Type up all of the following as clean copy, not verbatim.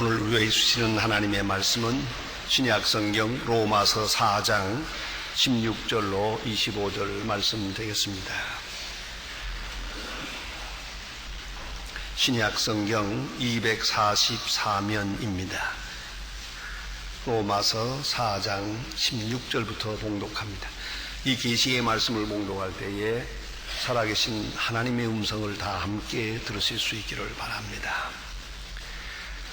오늘 우리에게 주시는 하나님의 말씀은 신약성경 로마서 4장 16절로 25절 말씀 되겠습니다. 신약성경 244면입니다. 로마서 4장 16절부터 봉독합니다. 이 계시의 말씀을 봉독할 때에 살아계신 하나님의 음성을 다 함께 들으실 수 있기를 바랍니다.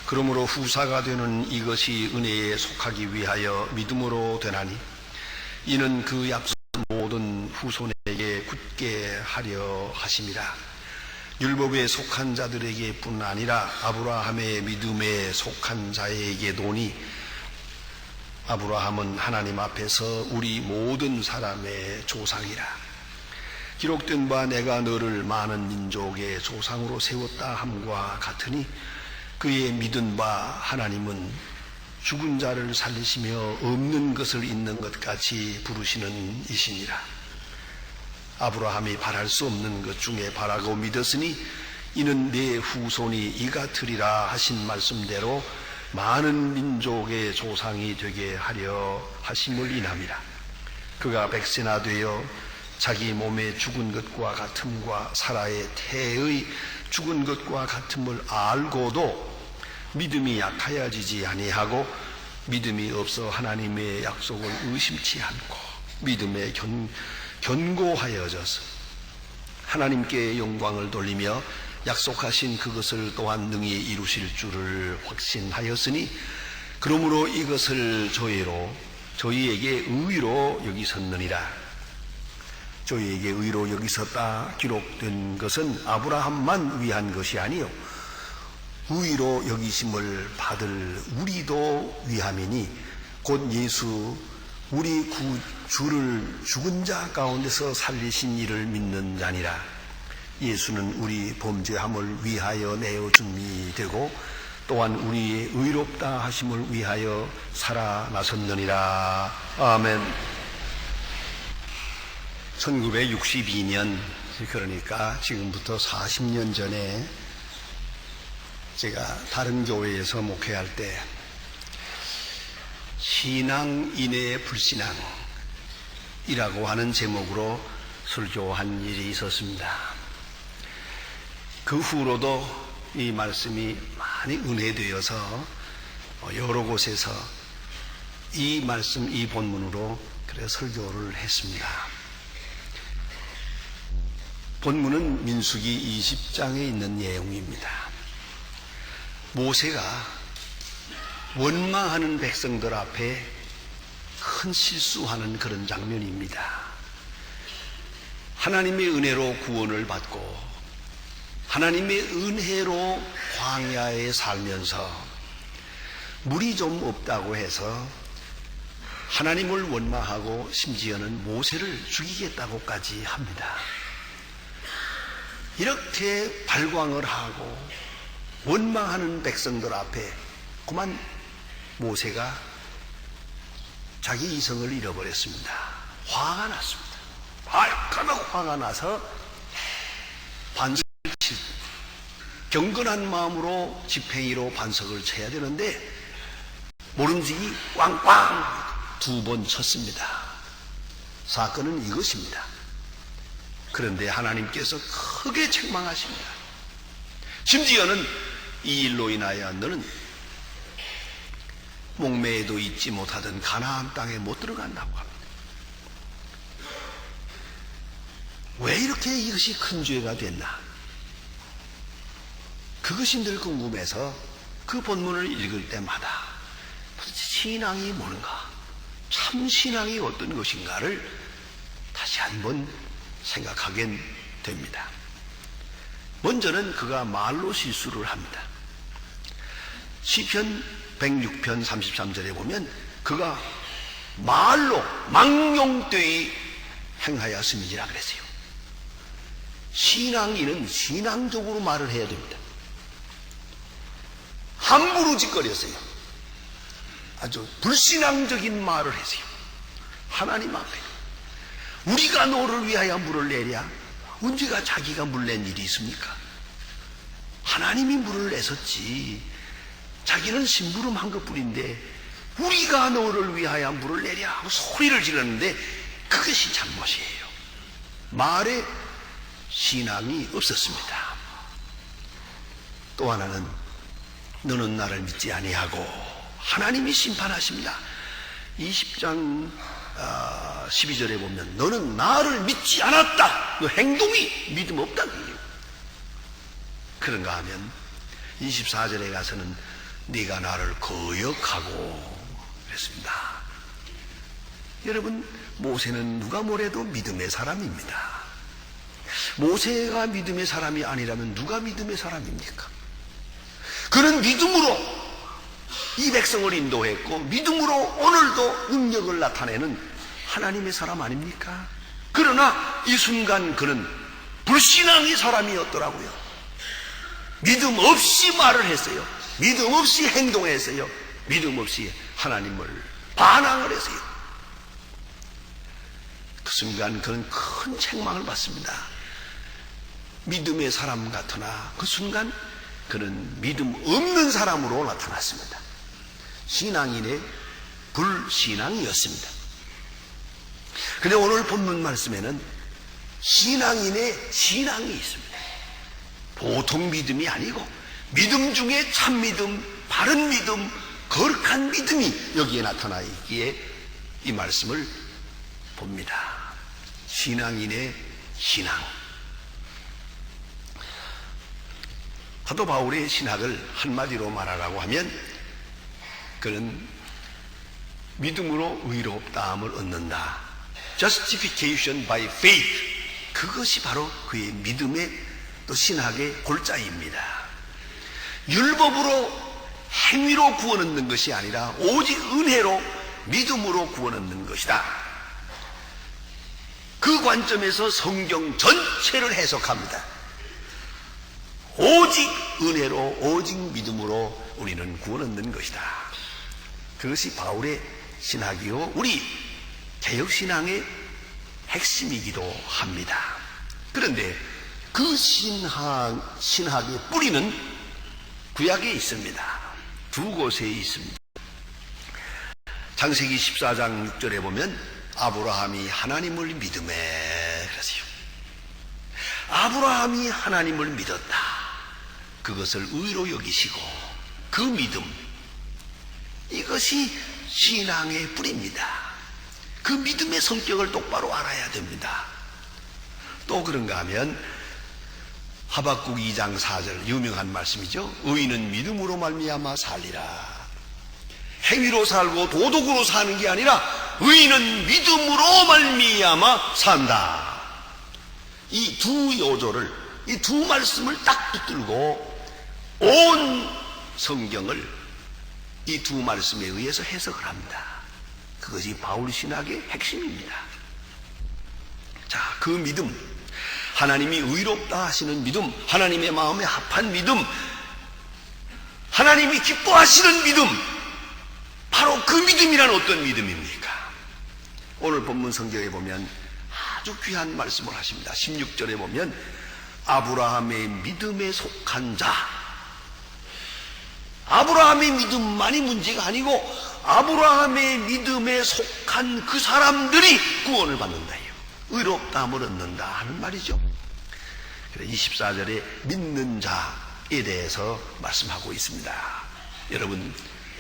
그러므로 후사가 되는 이것이 은혜에 속하기 위하여 믿음으로 되나니 이는 그 약속 모든 후손에게 굳게 하려 하심이라. 율법에 속한 자들에게 뿐 아니라 아브라함의 믿음에 속한 자에게도니 아브라함은 하나님 앞에서 우리 모든 사람의 조상이라. 기록된 바 내가 너를 많은 민족의 조상으로 세웠다 함과 같으니 그의 믿은 바 하나님은 죽은 자를 살리시며 없는 것을 있는 것 같이 부르시는 이시니라. 아브라함이 바랄 수 없는 것 중에 바라고 믿었으니 이는 내 후손이 이같으리라 하신 말씀대로 많은 민족의 조상이 되게 하려 하심을 인함이라. 그가 백세나 되어 자기 몸에 죽은 것과 같음과 사라의 태의 죽은 것과 같음을 알고도 믿음이 약하여지지 아니하고 믿음이 없어 하나님의 약속을 의심치 않고 믿음에 견고하여져서 하나님께 영광을 돌리며 약속하신 그것을 또한 능히 이루실 줄을 확신하였으니 그러므로 이것을 저희에게 의로 여기셨느니라. 저희에게 의로 여기셨다 기록된 것은 아브라함만 위한 것이 아니요 의로 여기심을 받을 우리도 위함이니 곧 예수 우리 구주를 죽은 자 가운데서 살리신 이를 믿는 자니라. 예수는 우리 범죄함을 위하여 내어줌이 되고 또한 우리의 의롭다 하심을 위하여 살아나셨느니라. 아멘. 1962년, 그러니까 지금부터 40년 전에 제가 다른 교회에서 목회할 때 신앙인의 불신앙이라고 하는 제목으로 설교한 일이 있었습니다. 그 후로도 이 말씀이 많이 은혜되어서 여러 곳에서 이 말씀, 이 본문으로 그래 설교를 했습니다. 본문은 민수기 20장에 있는 내용입니다. 모세가 원망하는 백성들 앞에 큰 실수하는 그런 장면입니다. 하나님의 은혜로 구원을 받고 하나님의 은혜로 광야에 살면서 물이 좀 없다고 해서 하나님을 원망하고 심지어는 모세를 죽이겠다고까지 합니다. 이렇게 발광을 하고 원망하는 백성들 앞에 그만 모세가 자기 이성을 잃어버렸습니다. 화가 났습니다. 발끈하고 화가 나서 경건한 마음으로 집행이로 반석을 쳐야 되는데 모름지기 꽝꽝 2번 쳤습니다. 사건은 이것입니다. 그런데 하나님께서 크게 책망하십니다. 심지어는 이 일로 인하여 너는 목매에도 잊지 못하던 가나안 땅에 못 들어간다고 합니다. 왜 이렇게 이것이 큰 죄가 됐나? 그것이 늘 궁금해서 그 본문을 읽을 때마다 신앙이 뭔가, 참 신앙이 어떤 것인가를 다시 한번 생각하게 됩니다. 먼저는 그가 말로 실수를 합니다. 시편 106편 33절에 보면 그가 말로 망용되이 행하였음이니라 그랬어요. 신앙인은 신앙적으로 말을 해야 됩니다. 함부로 짓거렸어요. 아주 불신앙적인 말을 했어요. 하나님 앞에 우리가 너를 위하여 물을 내랴? 언제가 자기가 물 낸 일이 있습니까? 하나님이 물을 내셨지 자기는 심부름한 것뿐인데 우리가 너를 위하여 물을 내랴 하고 소리를 지르는데 그것이 잘못이에요. 말에 신앙이 없었습니다. 또 하나는 너는 나를 믿지 아니하고 하나님이 심판하십니다. 20장 12절에 보면 너는 나를 믿지 않았다. 너 행동이 믿음 없다. 그런가 하면 24절에 가서는 네가 나를 거역하고 그랬습니다. 여러분, 모세는 누가 뭐래도 믿음의 사람입니다. 모세가 믿음의 사람이 아니라면 누가 믿음의 사람입니까? 그는 믿음으로 이 백성을 인도했고 믿음으로 오늘도 능력을 나타내는 하나님의 사람 아닙니까? 그러나 이 순간 그는 불신앙의 사람이었더라고요. 믿음 없이 말을 했어요. 믿음 없이 행동했어요. 믿음 없이 하나님을 반항을 했어요. 그 순간 그는 큰 책망을 받습니다. 믿음의 사람 같으나 그 순간 그는 믿음 없는 사람으로 나타났습니다. 신앙인의 불신앙이었습니다. 그런데 오늘 본문 말씀에는 신앙인의 신앙이 있습니다. 보통 믿음이 아니고 믿음 중에 참 믿음, 바른 믿음, 거룩한 믿음이 여기에 나타나 있기에 이 말씀을 봅니다. 신앙인의 신앙. 사도 바울의 신학을 한마디로 말하라고 하면 그는 믿음으로 의롭다함을 얻는다. Justification by faith. 그것이 바로 그의 믿음의 또 신학의 골자입니다. 율법으로 행위로 구원 얻는 것이 아니라 오직 은혜로 믿음으로 구원 얻는 것이다. 그 관점에서 성경 전체를 해석합니다. 오직 은혜로 오직 믿음으로 우리는 구원 얻는 것이다. 그것이 바울의 신학이요 우리 개혁신앙의 핵심이기도 합니다. 그런데 그 신학의 뿌리는 구약에 있습니다. 두 곳에 있습니다. 창세기 14장 6절에 보면 아브라함이 하나님을 믿음에 그러세요. 아브라함이 하나님을 믿었다. 그것을 의로 여기시고 그 믿음, 이것이 신앙의 뿌리입니다. 그 믿음의 성격을 똑바로 알아야 됩니다. 또 그런가 하면 하박국 2장 4절 유명한 말씀이죠. 의인은 믿음으로 말미암아 살리라. 행위로 살고 도덕으로 사는 게 아니라 의인은 믿음으로 말미암아 산다. 이 두 요조를, 이 두 말씀을 딱 붙들고 온 성경을 이 두 말씀에 의해서 해석을 합니다. 그것이 바울 신학의 핵심입니다. 자, 그 믿음, 하나님이 의롭다 하시는 믿음, 하나님의 마음에 합한 믿음, 하나님이 기뻐하시는 믿음, 바로 그 믿음이란 어떤 믿음입니까? 오늘 본문 성경에 보면 아주 귀한 말씀을 하십니다. 16절에 보면 아브라함의 믿음에 속한 자, 아브라함의 믿음만이 문제가 아니고 아브라함의 믿음에 속한 그 사람들이 구원을 받는다. 의롭다함을 얻는다 하는 말이죠. 24절에 믿는 자에 대해서 말씀하고 있습니다. 여러분,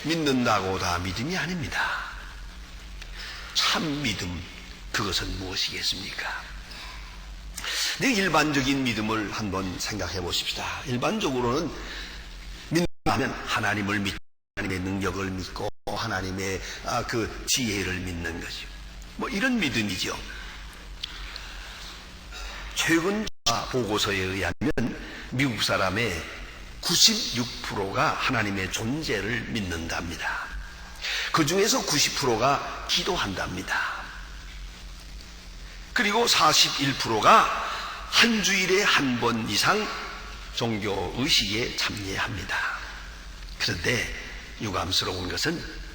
믿는다고 다 믿음이 아닙니다. 참 믿음, 그것은 무엇이겠습니까? 일반적인 믿음을 한번 생각해 보십시다. 일반적으로는 믿는다면 하나님을 믿고 하나님의 능력을 믿고 하나님의 그 지혜를 믿는 것이요. 뭐 이런 믿음이죠. 최근 보고서에 의하면 미국 사람의 96%가 하나님의 존재를 믿는답니다. 그 중에서 90%가 기도한답니다. 그리고 41%가 한 주일에 한 번 이상 종교 의식에 참여합니다. 그런데 유감스러운 것은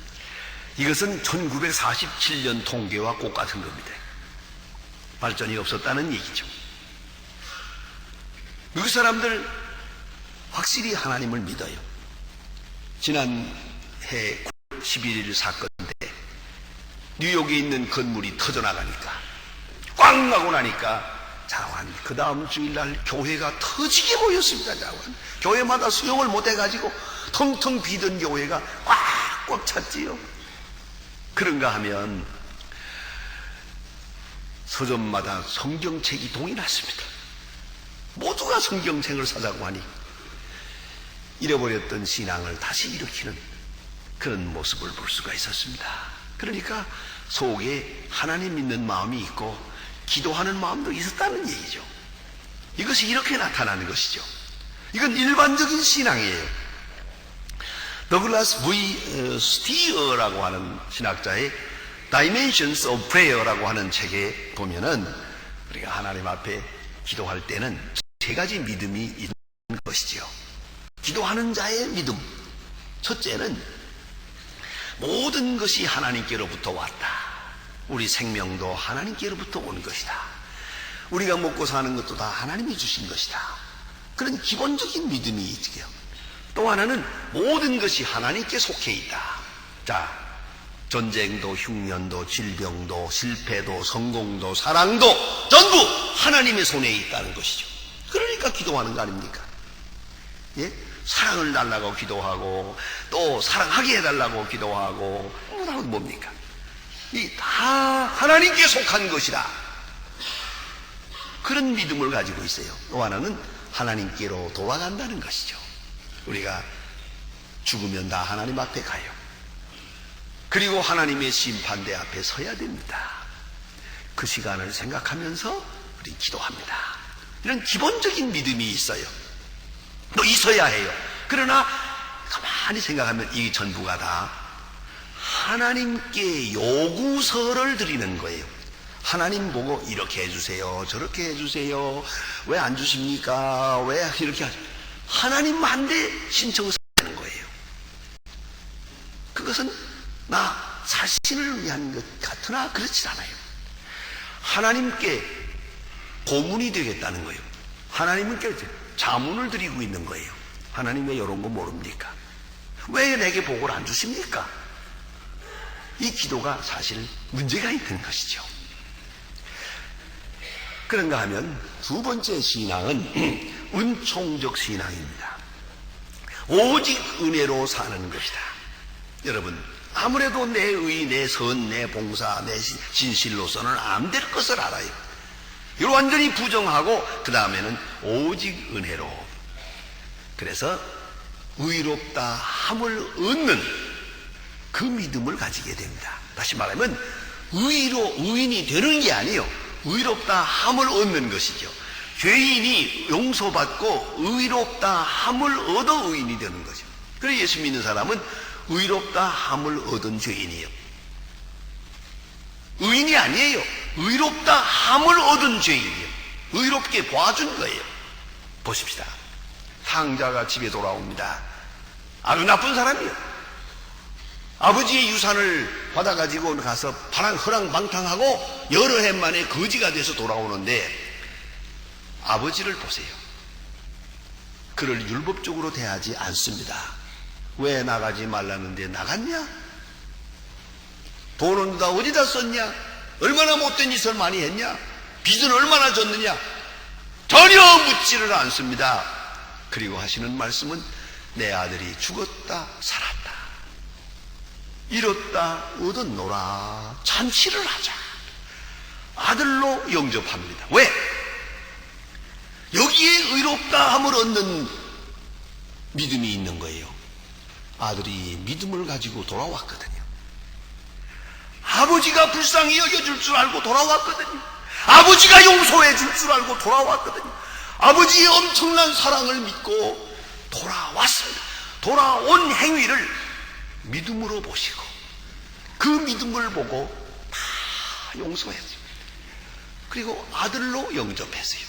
이것은 1947년 통계와 똑같은 겁니다. 발전이 없었다는 얘기죠. 미국 사람들 확실히 하나님을 믿어요. 지난해 9월 11일 사건 때 뉴욕에 있는 건물이 터져나가니까 꽝 하고 나니까 자완 그 다음 주일날 교회가 터지게 모였습니다. 자완 교회마다 수용을 못해가지고 텅텅 비던 교회가 꽉꽉 찼지요. 그런가 하면 서점마다 성경책이 동이 났습니다. 모두가 성경책을 사자고 하니 잃어버렸던 신앙을 다시 일으키는 그런 모습을 볼 수가 있었습니다. 그러니까 속에 하나님 믿는 마음이 있고 기도하는 마음도 있었다는 얘기죠. 이것이 이렇게 나타나는 것이죠. 이건 일반적인 신앙이에요. 더글라스 V. 스티어라고 하는 신학자의 Dimensions of Prayer라고 하는 책에 보면은 우리가 하나님 앞에 기도할 때는 세 가지 믿음이 있는 것이지요. 기도하는 자의 믿음. 첫째는 모든 것이 하나님께로부터 왔다. 우리 생명도 하나님께로부터 온 것이다. 우리가 먹고 사는 것도 다 하나님이 주신 것이다. 그런 기본적인 믿음이 있지요. 또 하나는 모든 것이 하나님께 속해 있다. 자, 전쟁도 흉년도 질병도 실패도 성공도 사랑도 전부 하나님의 손에 있다는 것이죠. 그러니까 기도하는 거 아닙니까? 예? 사랑을 달라고 기도하고 또 사랑하게 해달라고 기도하고 뭡니까? 이 다 하나님께 속한 것이다. 그런 믿음을 가지고 있어요. 또 하나는 하나님께로 돌아간다는 것이죠. 우리가 죽으면 다 하나님 앞에 가요. 그리고 하나님의 심판대 앞에 서야 됩니다. 그 시간을 생각하면서 우리 기도합니다. 이런 기본적인 믿음이 있어요. 또 있어야 해요. 그러나 가만히 생각하면 이 전부가 다 하나님께 요구서를 드리는 거예요. 하나님 보고 이렇게 해주세요, 저렇게 해주세요, 왜 안 주십니까, 왜 이렇게 하죠. 하나님한테 신청을 하는 거예요. 그것은 나 자신을 위한 것 같으나 그렇지 않아요. 하나님께 고문이 되겠다는 거예요. 하나님께 자문을 드리고 있는 거예요. 하나님 왜 이런 거 모릅니까? 왜 내게 복을 안 주십니까? 이 기도가 사실 문제가 있는 것이죠. 그런가 하면 두 번째 신앙은 은총적 신앙입니다. 오직 은혜로 사는 것이다. 여러분, 아무래도 내 의, 내 선, 내 봉사, 내 진실로서는 안 될 것을 알아요. 이걸 완전히 부정하고 그 다음에는 오직 은혜로. 그래서 의롭다 함을 얻는 그 믿음을 가지게 됩니다. 다시 말하면 의인이 되는 게 아니에요. 의롭다 함을 얻는 것이죠. 죄인이 용서받고 의롭다 함을 얻어 의인이 되는 거죠. 그래서 예수 믿는 사람은 의롭다 함을 얻은 죄인이에요. 의인이 아니에요. 의롭다 함을 얻은 죄인이에요. 의롭게 봐준 거예요. 보십시다. 탕자가 집에 돌아옵니다. 아주 나쁜 사람이에요. 아버지의 유산을 받아가지고 가서 허랑방탕하고 여러 해 만에 거지가 돼서 돌아오는데 아버지를 보세요. 그를 율법적으로 대하지 않습니다. 왜 나가지 말라는데 나갔냐? 돈은 다 어디다 썼냐? 얼마나 못된 짓을 많이 했냐? 빚은 얼마나 졌느냐? 전혀 묻지를 않습니다. 그리고 하시는 말씀은 내 아들이 죽었다 살았다, 잃었다 얻었노라, 잔치를 하자. 아들로 영접합니다. 왜? 여기에 의롭다 함을 얻는 믿음이 있는 거예요. 아들이 믿음을 가지고 돌아왔거든요. 아버지가 불쌍히 여겨줄 줄 알고 돌아왔거든요. 아버지가 용서해 줄 줄 알고 돌아왔거든요. 아버지의 엄청난 사랑을 믿고 돌아왔습니다. 돌아온 행위를 믿음으로 보시고 그 믿음을 보고 다 용서했어요. 그리고 아들로 영접했어요.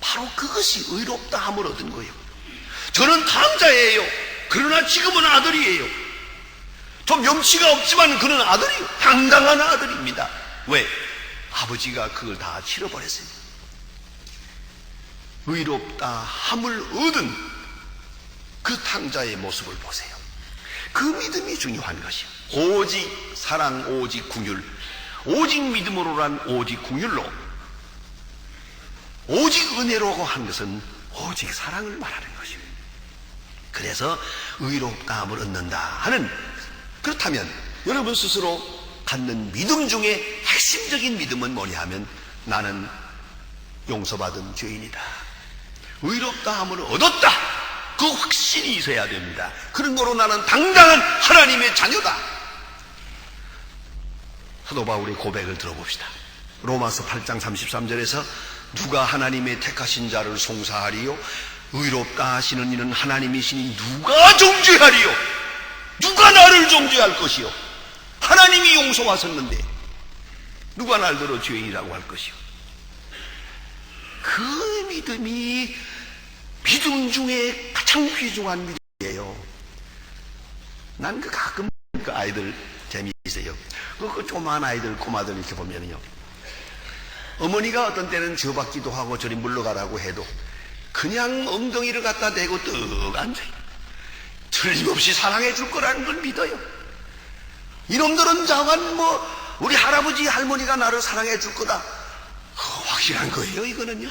바로 그것이 의롭다 함을 얻은 거예요. 저는 탕자예요. 그러나 지금은 아들이에요. 좀 염치가 없지만 그는 아들이에요. 당당한 아들입니다. 왜? 아버지가 그걸 다 치러버렸어요. 의롭다 함을 얻은 그 탕자의 모습을 보세요. 그 믿음이 중요한 것이요. 오직 사랑, 오직 긍휼, 오직 믿음으로란 오직 긍휼로, 오직 은혜로 한 것은 오직 사랑을 말하는 것이요. 그래서 의롭다함을 얻는다 하는, 그렇다면 여러분 스스로 갖는 믿음 중에 핵심적인 믿음은 뭐냐 하면 나는 용서받은 죄인이다, 의롭다함을 얻었다, 그 확신이 있어야 됩니다. 그런 거로 나는 당당한 하나님의 자녀다. 사도 바울의 고백을 들어봅시다. 로마서 8장 33절에서 누가 하나님의 택하신 자를 송사하리요, 의롭다 하시는 이는 하나님이시니 누가 정죄하리요, 누가 나를 정죄할 것이요, 하나님이 용서하셨는데 누가 날더러 죄인이라고 할 것이요. 그 믿음이 믿음 중에 가장 귀중한 믿음이에요. 난 그 가끔 그 아이들 재미있어요. 그 조그만 아이들, 꼬마들 이렇게 보면요, 어머니가 어떤 때는 저 받기도 하고 저리 물러가라고 해도 그냥 엉덩이를 갖다 대고 떡 앉아요. 틀림없이 사랑해 줄 거라는 걸 믿어요. 이놈들은 자관 우리 할아버지 할머니가 나를 사랑해 줄 거다, 확실한 거예요 이거는요.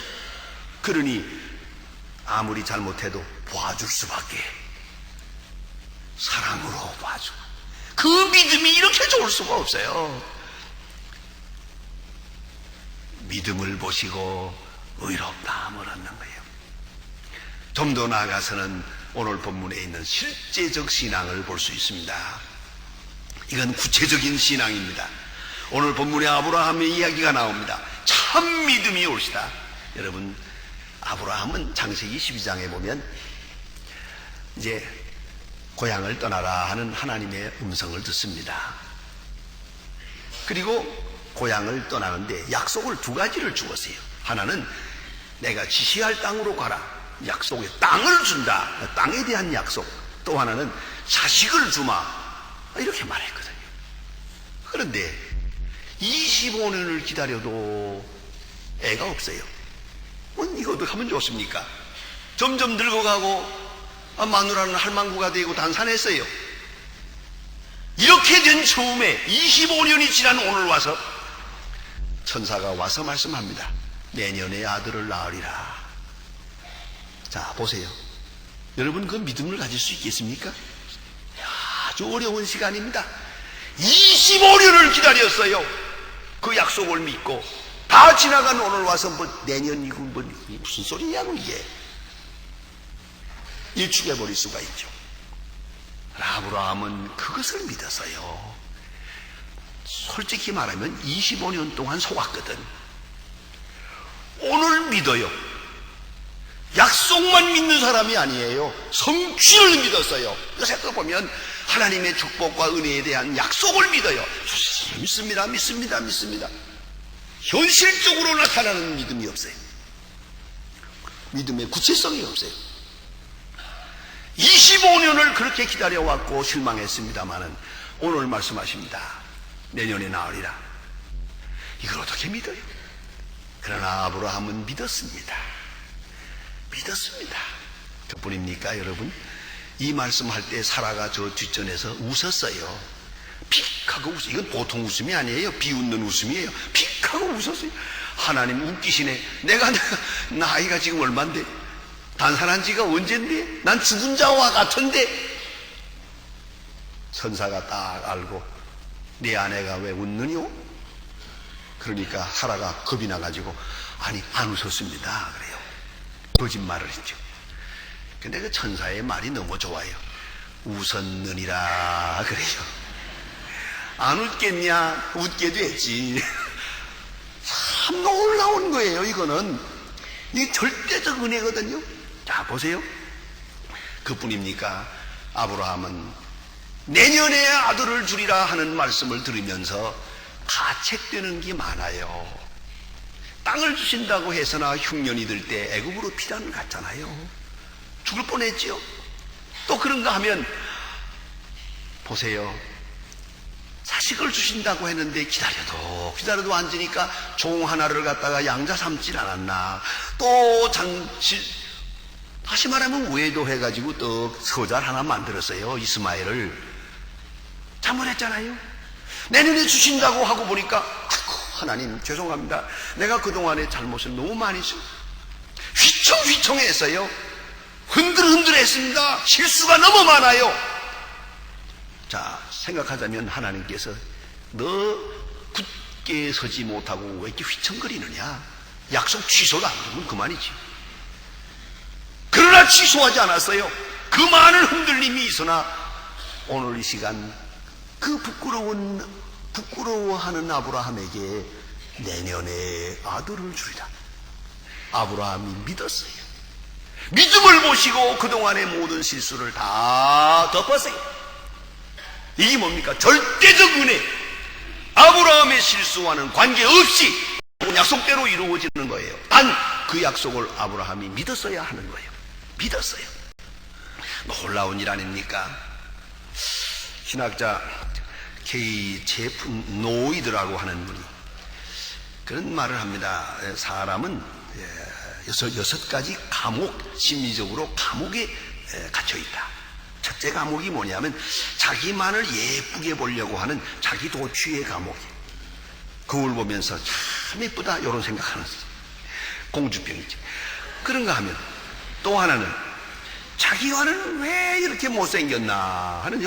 그러니 아무리 잘못해도 봐줄 수밖에, 사랑으로 봐주고, 그 믿음이 이렇게 좋을 수가 없어요. 믿음을 보시고 의롭다함을 얻는 거예요. 좀 더 나아가서는 오늘 본문에 있는 실제적 신앙을 볼 수 있습니다. 이건 구체적인 신앙입니다. 오늘 본문에 아브라함의 이야기가 나옵니다. 참 믿음이 옳시다. 여러분, 아브라함은 창세기 12장에 보면 이제 고향을 떠나라 하는 하나님의 음성을 듣습니다. 그리고 고향을 떠나는데 약속을 두 가지를 주었어요. 하나는 내가 지시할 땅으로 가라, 약속의 땅을 준다, 땅에 대한 약속. 또 하나는 자식을 주마, 이렇게 말했거든요. 그런데 25년을 기다려도 애가 없어요. 이거 어떻게 하면 좋습니까? 점점 늙어가고 마누라는 할망구가 되고 단산했어요. 이렇게 된 처음에 25년이 지난 오늘 와서 천사가 와서 말씀합니다. 내년에 아들을 낳으리라. 자, 보세요. 여러분, 그 믿음을 가질 수 있겠습니까? 아주 어려운 시간입니다. 25년을 기다렸어요. 그 약속을 믿고 다 지나간 오늘 와서 내년이고 무슨 소리냐고 이게. 일축해버릴 수가 있죠. 아브라함은 그것을 믿었어요. 솔직히 말하면 25년 동안 속았거든. 오늘 믿어요. 약속만 믿는 사람이 아니에요. 성취를 믿었어요. 그래서 보면 하나님의 축복과 은혜에 대한 약속을 믿어요. 믿습니다. 현실적으로 나타나는 믿음이 없어요. 믿음의 구체성이 없어요. 25년을 그렇게 기다려왔고 실망했습니다마는 오늘 말씀하십니다. 내년에 나으리라. 이걸 어떻게 믿어요? 그러나 아브라함은 믿었습니다. 그뿐입니까 여러분? 이 말씀할 때 사라가 저 뒷전에서 웃었어요. 픽 하고 웃어요. 이건 보통 웃음이 아니에요. 비웃는 웃음이에요. 픽 하고 웃었어요. 하나님 웃기시네. 내가 나이가 지금 얼만데, 단산한 지가 언젠데, 난 죽은 자와 같은데. 천사가 딱 알고 네 아내가 왜 웃느뇨? 그러니까 사라가 겁이 나가지고 아니 안 웃었습니다 그래요. 거짓말을 했죠. 근데 그 천사의 말이 너무 좋아요. 웃었느니라 그래요. 안 웃겠냐? 웃게 됐지. 참 놀라운 거예요. 이거는 이 절대적 은혜거든요. 자, 보세요. 그뿐입니까? 아브라함은 내년에 아들을 주리라 하는 말씀을 들으면서 가책되는 게 많아요. 땅을 주신다고 해서나 흉년이 들 때 애굽으로 피난 갔잖아요. 죽을 뻔했죠. 또 그런가 하면 보세요. 자식을 주신다고 했는데 기다려도 앉으니까 종 하나를 갖다가 양자 삼질 않았나. 또 다시 말하면 외도해가지고 또 서잘 하나 만들었어요. 이스마엘을. 잘못했잖아요. 내년에 주신다고 하고 보니까 아이고, 하나님 죄송합니다. 내가 그동안에 잘못을 너무 많이 했어요. 휘청휘청했어요. 흔들흔들했습니다. 실수가 너무 많아요. 자, 생각하자면 하나님께서 너 굳게 서지 못하고 왜 이렇게 휘청거리느냐? 약속 취소도 안 되면 그만이지. 그러나 취소하지 않았어요. 그 많은 흔들림이 있으나 오늘 이 시간 그 부끄러워하는 아브라함에게 내년에 아들을 주리라. 아브라함이 믿었어요. 믿음을 보시고 그동안의 모든 실수를 다 덮었어요. 이게 뭡니까? 절대적 은혜. 아브라함의 실수와는 관계없이 약속대로 이루어지는 거예요. 단 그 약속을 아브라함이 믿었어야 하는 거예요. 믿었어요. 놀라운 일 아닙니까? 신학자 K. 제프 노이드라고 하는 분이 그런 말을 합니다. 사람은 여섯 가지 심리적으로 감옥에 갇혀 있다. 첫째 감옥이 뭐냐면 자기만을 예쁘게 보려고 하는 자기 도취의 감옥이에요. 거울 보면서 참 예쁘다 이런 생각하는 공주병이죠. 그런가 하면 또 하나는 자기와는 왜 이렇게 못생겼나 하는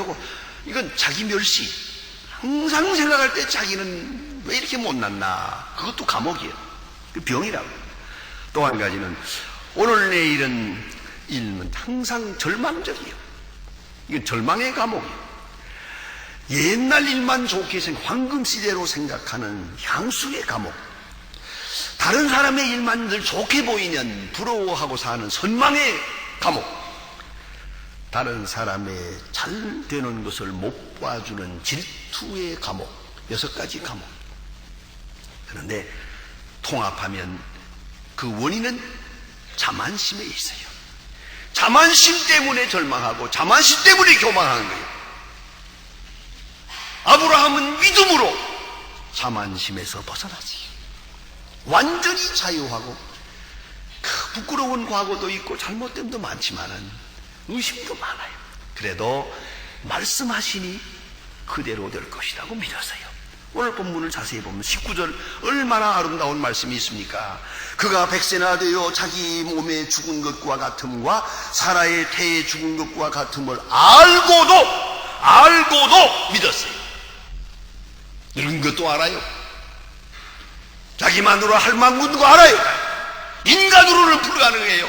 이건 자기 멸시. 항상 생각할 때 자기는 왜 이렇게 못났나. 그것도 감옥이에요. 그 병이라고. 또 한 가지는 오늘 내일은 일은 항상 절망적이에요. 이건 절망의 감옥이에요. 옛날 일만 좋게 황금시대로 생각하는 향수의 감옥. 다른 사람의 일만 늘 좋게 보이면 부러워하고 사는 선망의 감옥. 다른 사람의 잘 되는 것을 못 봐주는 질투의 감옥. 6가지 감옥. 그런데 통합하면 그 원인은 자만심에 있어요. 자만심 때문에 절망하고 자만심 때문에 교만하는 거예요. 아브라함은 믿음으로 자만심에서 벗어나지. 완전히 자유하고 부끄러운 과거도 있고 잘못됨도 많지만은 의심도 많아요. 그래도 말씀하시니 그대로 될 것이라고 믿었어요. 오늘 본문을 자세히 보면 19절 얼마나 아름다운 말씀이 있습니까? 그가 100세나 되어 자기 몸에 죽은 것과 같음과 사라의 태에 죽은 것과 같음을 알고도 믿었어요. 이런 것도 알아요. 자기만으로 할 만한 거 알아요. 인간으로는 불가능해요.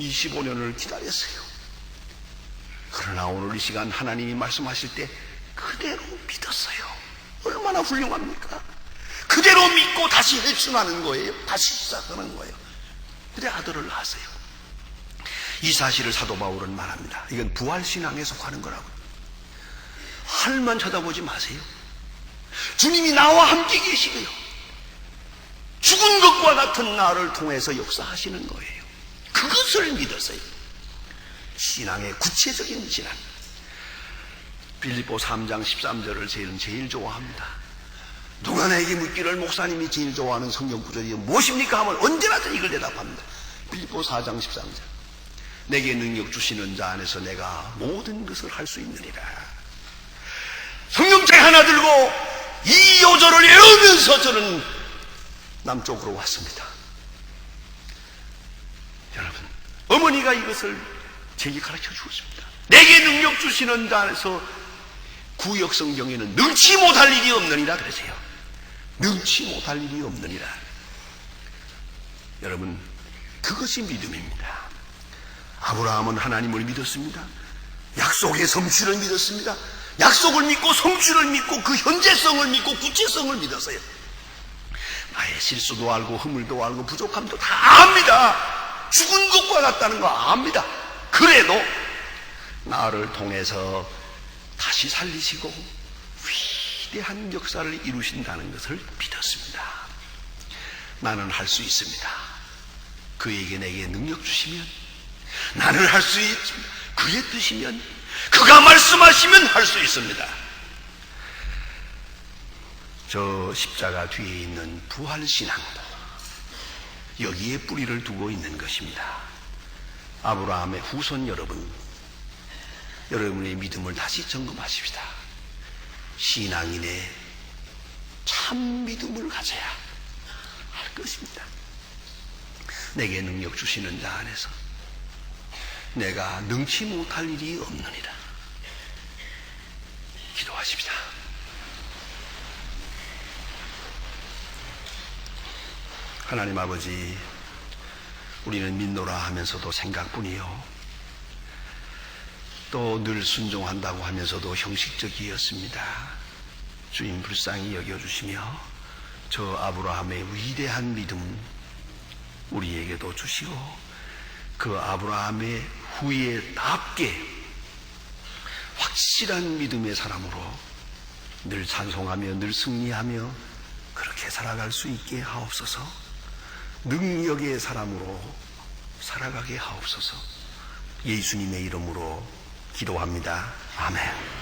25년을 기다렸어요. 그러나 오늘 이 시간 하나님이 말씀하실 때 그대로 믿었어요. 얼마나 훌륭합니까? 그대로 믿고 다시 헬순하는 거예요. 다시 시작하는 거예요. 그래 아들을 낳았어요. 이 사실을 사도 바울은 말합니다. 이건 부활신앙에 속하는 거라고. 하늘만 쳐다보지 마세요. 주님이 나와 함께 계시고요. 죽은 것과 같은 나를 통해서 역사하시는 거예요. 그것을 믿었어요. 신앙의 구체적인 신앙. 빌립보 3장 13절을 제일 좋아합니다. 누가 나에게 묻기를 목사님이 제일 좋아하는 성경 구절이 무엇입니까? 하면 언제나도 이걸 대답합니다. 빌립보 4장 13절. 내게 능력 주시는 자 안에서 내가 모든 것을 할 수 있느니라. 성경책 하나 들고 이 요절을 외우면서 저는 남쪽으로 왔습니다. 여러분, 어머니가 이것을 제게 가르쳐 주었습니다. 내게 능력 주시는 자 안에서 구역 성경에는 능치 못할 일이 없느니라 그러세요. 능치 못할 일이 없느니라. 여러분, 그것이 믿음입니다. 아브라함은 하나님을 믿었습니다. 약속의 성취를 믿었습니다. 약속을 믿고 성취를 믿고 그 현재성을 믿고 구체성을 믿었어요. 나의 실수도 알고 허물도 알고 부족함도 다 압니다. 죽은 것과 같다는 거 압니다. 그래도 나를 통해서 다시 살리시고 위대한 역사를 이루신다는 것을 믿었습니다. 나는 할 수 있습니다. 그에게 내게 능력 주시면 나는 할 수 있습니다. 그의 뜻이면 그가 말씀하시면 할 수 있습니다. 저 십자가 뒤에 있는 부활신앙도 여기에 뿌리를 두고 있는 것입니다. 아브라함의 후손 여러분, 여러분의 믿음을 다시 점검하십시다. 신앙인의 참 믿음을 가져야 할 것입니다. 내게 능력 주시는 자 안에서 내가 능치 못할 일이 없느니라. 기도하십시다. 하나님 아버지, 우리는 믿노라 하면서도 생각뿐이요, 또 늘 순종한다고 하면서도 형식적이었습니다. 주님 불쌍히 여겨주시며 저 아브라함의 위대한 믿음 우리에게도 주시고, 그 아브라함의 후예답게 확실한 믿음의 사람으로 늘 찬송하며 늘 승리하며 그렇게 살아갈 수 있게 하옵소서. 능력의 사람으로 살아가게 하옵소서. 예수님의 이름으로 기도합니다. 아멘.